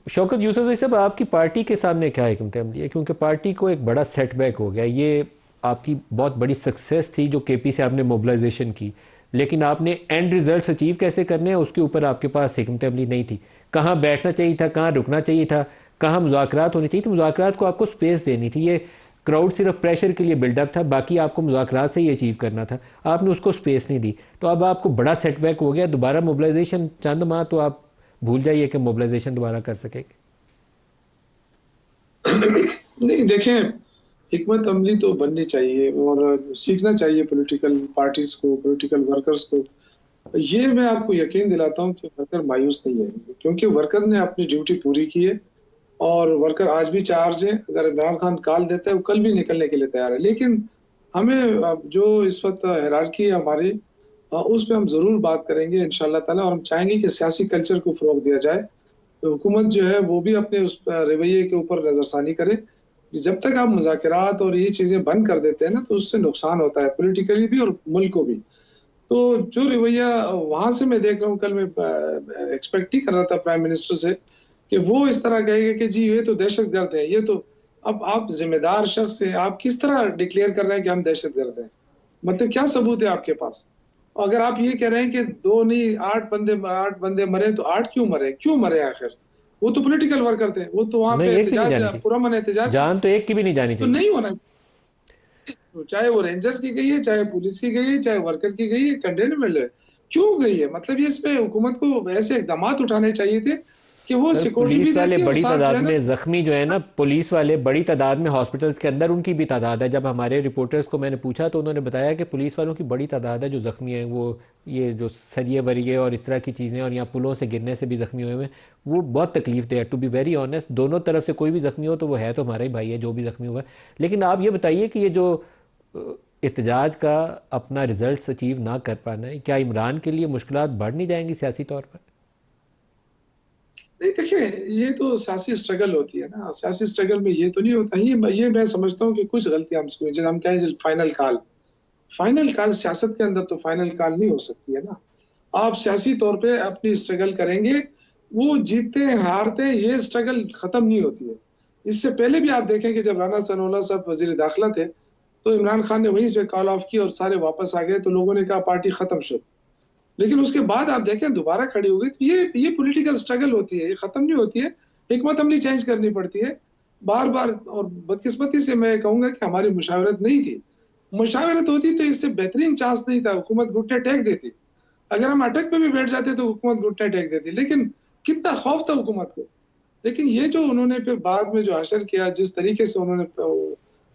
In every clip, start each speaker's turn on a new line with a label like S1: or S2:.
S1: शौकत यूसुफ साहब, आपकी पार्टी के सामने क्या हिकमत अमली है? क्योंकि पार्टी को एक बड़ा सेटबैक हो गया ये। आपकी बहुत बड़ी सक्सेस थी जो केपी से आपने मोबिलाइजेशन की, लेकिन आपने एंड रिजल्ट अचीव कैसे करने हैं उसके ऊपर आपके पास हिकमत अमली नहीं थी। कहाँ बैठना चाहिए था, कहाँ रुकना चाहिए था, कहाँ मुज़ाकरात होनी चाहिए थी। मुज़ाकरात को आपको स्पेस देनी थी। ये क्राउड सिर्फ प्रेशर के लिए बिल्डअप था, बाकी आपको मुज़ाकरात से ही अचीव करना था। आपने उसको स्पेस नहीं दी, तो अब आपको बड़ा सेटबैक हो गया। दोबारा मोबिलाइजेशन चंद माह तो आप भूल जाइए कि मोबिलाइजेशन दोबारा कर सकेंगे।
S2: नहीं देखें, हिकमत अमली तो बननी चाहिए और सीखना चाहिए पॉलिटिकल पार्टीज को, पॉलिटिकल वर्कर्स को। ये मैं आपको यकीन दिलाता हूं कि वर्कर मायूस नहीं है, क्योंकि वर्कर ने अपनी ड्यूटी पूरी की है। और वर्कर आज भी चार्ज है। अगर इमरान खान कॉल देता है वो कल भी निकलने के लिए तैयार है। लेकिन हमें जो इस वक्त हायरार्की है हमारी, उस पर हम जरूर बात करेंगे इंशाल्लाह ताला। और हम चाहेंगे कि सियासी कल्चर को फरोग दिया जाए। तो हुकूमत जो है वो भी अपने उस रवैये के ऊपर नजरसानी करे। जब तक आप मुज़ाकरात और ये चीजें बंद कर देते हैं ना, तो उससे नुकसान होता है पॉलिटिकली भी और मुल्क को भी। तो जो रवैया वहां से मैं देख रहा हूँ, कल मैं एक्सपेक्ट ही कर रहा था प्राइम मिनिस्टर से कि वो इस तरह कहेगा कि जी ये तो दहशतगर्द है, ये तो। अब आप जिम्मेदार शख्स है, आप किस तरह डिक्लेयर कर रहे हैं कि हम दहशतगर्द हैं? मतलब क्या सबूत है आपके पास? अगर आप ये कह रहे हैं कि दो नहीं 8 बंदे मरे, तो 8 क्यों मरे, क्यों मरे आखिर? वो तो पॉलिटिकल वर्कर थे, वो तो वहां पे
S1: नहीं, एक भी नहीं
S2: एहतजाज,
S1: जानी चाहिए।
S2: पुरअमन एहतजाज कर।
S1: जान तो एक की भी नहीं जानी
S2: तो
S1: चाहिए।
S2: नहीं होना चाहिए। चाहे वो रेंजर्स की गई है, चाहे पुलिस की गई है, चाहे वर्कर की गई है, कंडेनेबल है। क्यों गई है? मतलब ये इस पे हुकूमत को ऐसे इकदाम उठाने चाहिए थे कि वो
S1: सर,
S2: सिक्योरिटी भी
S1: पुलिस वाले
S2: देती है और
S1: बड़ी
S2: साथ जो
S1: तादाद
S2: है ना।
S1: में जख्मी जो है ना, पुलिस वाले बड़ी तादाद में हॉस्पिटल्स के अंदर उनकी भी तादाद है। जब हमारे रिपोर्टर्स को मैंने पूछा तो उन्होंने बताया कि पुलिस वालों की बड़ी तादाद है जो जख्मी हैं। वो ये जो सरिये वरिये और इस तरह की चीज़ें और यहाँ पुलों से गिरने से भी जख्मी हुए हैं, वो बहुत तकलीफ दे। टू बी वेरी ऑनेस्ट, दोनों तरफ से कोई भी जख्मी हो तो वो है तो हमारा ही भाई है जो भी जख्मी हुआ है। लेकिन आप ये बताइए कि ये जो एहतजाज का अपना रिजल्ट अचीव ना कर पाना है, क्या इमरान के लिए मुश्किलात बढ़ नहीं जाएंगी सियासी तौर पर?
S2: नहीं देखिए, ये तो सियासी स्ट्रगल होती है ना। सियासी स्ट्रगल में ये तो नहीं होता। ये मैं समझता हूँ कि कुछ गलतियां हमसे हुई, जैसे हम कहें फाइनल कॉल। फाइनल कॉल सियासत के अंदर तो फाइनल कॉल नहीं हो सकती है ना। आप सियासी तौर पे अपनी स्ट्रगल करेंगे, वो जीतते हैं हारते हैं, ये स्ट्रगल खत्म नहीं होती है। इससे पहले भी आप देखें कि जब राना सनाउल्लाह साहब वजीर दाखिला थे, तो इमरान खान ने वहीं पे कॉल ऑफ की और सारे वापस आ गए, तो लोगों ने कहा पार्टी खत्म शुरू। लेकिन उसके बाद आप देखें दोबारा खड़ी हो गई। तो ये पॉलिटिकल स्ट्रगल होती है, ये खत्म नहीं होती है। हिकमत अमली चेंज करनी पड़ती है बार बार। और बदकिस्मती से मैं कहूंगा कि हमारी मुशावरत नहीं थी। मुशावरत होती तो इससे बेहतरीन चांस नहीं था, हुकूमत घुटने टेक देती। अगर हम अटक पे भी बैठ जाते तो हुकूमत घुटने टेक देती। लेकिन कितना खौफ था हुकूमत को। लेकिन ये जो उन्होंने फिर बाद में जो हशर किया, जिस तरीके से उन्होंने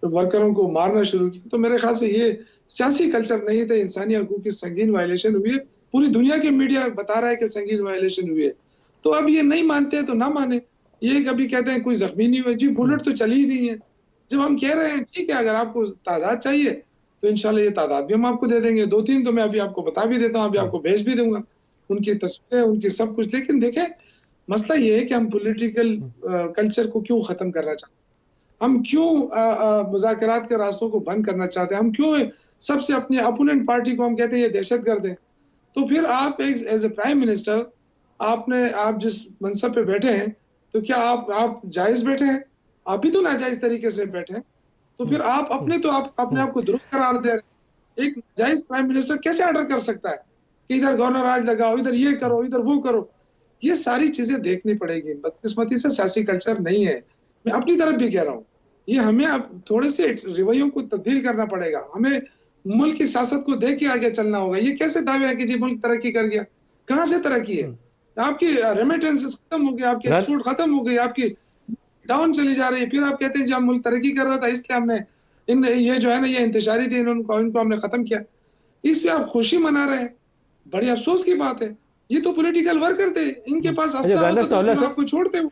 S2: वर्करों को मारना शुरू किया, तो मेरे ख्याल से ये सियासी कल्चर नहीं था। इंसानी हकूक की संगीन वायलेशन हुई है। पूरी दुनिया के मीडिया बता रहा है कि संगीन वायलेशन हुई है। तो अब ये नहीं मानते हैं तो ना माने। ये कभी कहते हैं कोई जख्मी नहीं हुआ, जी बुलेट तो चली ही नहीं है। जब हम कह रहे हैं ठीक है, अगर आपको तादाद चाहिए तो इंशाल्लाह ये तादाद भी हम आपको दे देंगे। 2-3 तो मैं अभी आपको बता भी देता हूँ, अभी आपको भेज भी दूंगा उनकी तस्वीरें, उनकी सब कुछ। लेकिन देखें, मसला ये है कि हम पॉलिटिकल कल्चर को क्यों खत्म करना चाहते हैं? हम क्यों मुज़ाकरात के रास्तों को बंद करना चाहते हैं? हम क्यों सबसे अपनी अपोनेंट पार्टी को हम कहते हैं ये दहशतगर्द है? तो फिर आप एक एज ए प्राइम मिनिस्टर, आप जिस मनसब पे बैठे हैं, तो क्या आप जायज बैठे हैं? आप भी तो नाजायज तरीके से बैठे हैं। तो फिर आप अपने आप को दुरुस्त करार दे रहे हैं। एक जायज प्राइम मिनिस्टर कैसे ऑर्डर कर सकता है कि इधर गवर्नर राज लगाओ, इधर ये करो, इधर वो करो? ये सारी चीजें देखनी पड़ेगी। बदकिस्मती से सियासी कल्चर नहीं है। मैं अपनी तरफ भी कह रहा हूँ, ये हमें अब थोड़े से रवैयों को तब्दील करना पड़ेगा। हमें मुल्क की सियासत को देख के आगे चलना होगा। ये कैसे दावे है कि जी मुल्क तरक्की कर गया? कहां से तरक्की है? आपकी रेमिटेंसेस खत्म हो गई, आपकी
S1: इमरान,
S2: एक्सपोर्ट खत्म हो गई, आपकी डाउन चली जा रही है। फिर आप कहते हैं जी हम मुल्क तरक्की कर रहा था इसलिए हमने इन ये जो है ना ये इंतशारी थी, इनको हमने खत्म किया। इससे आप खुशी मना रहे हैं, बड़ी अफसोस की बात है। ये तो पॉलिटिकल वर्कर थे, इनके पास
S1: अच्छा
S2: असला
S1: राना
S2: होता तो
S1: सनाउल्लाह
S2: फिर
S1: साहब,
S2: आपको छोड़ते हो।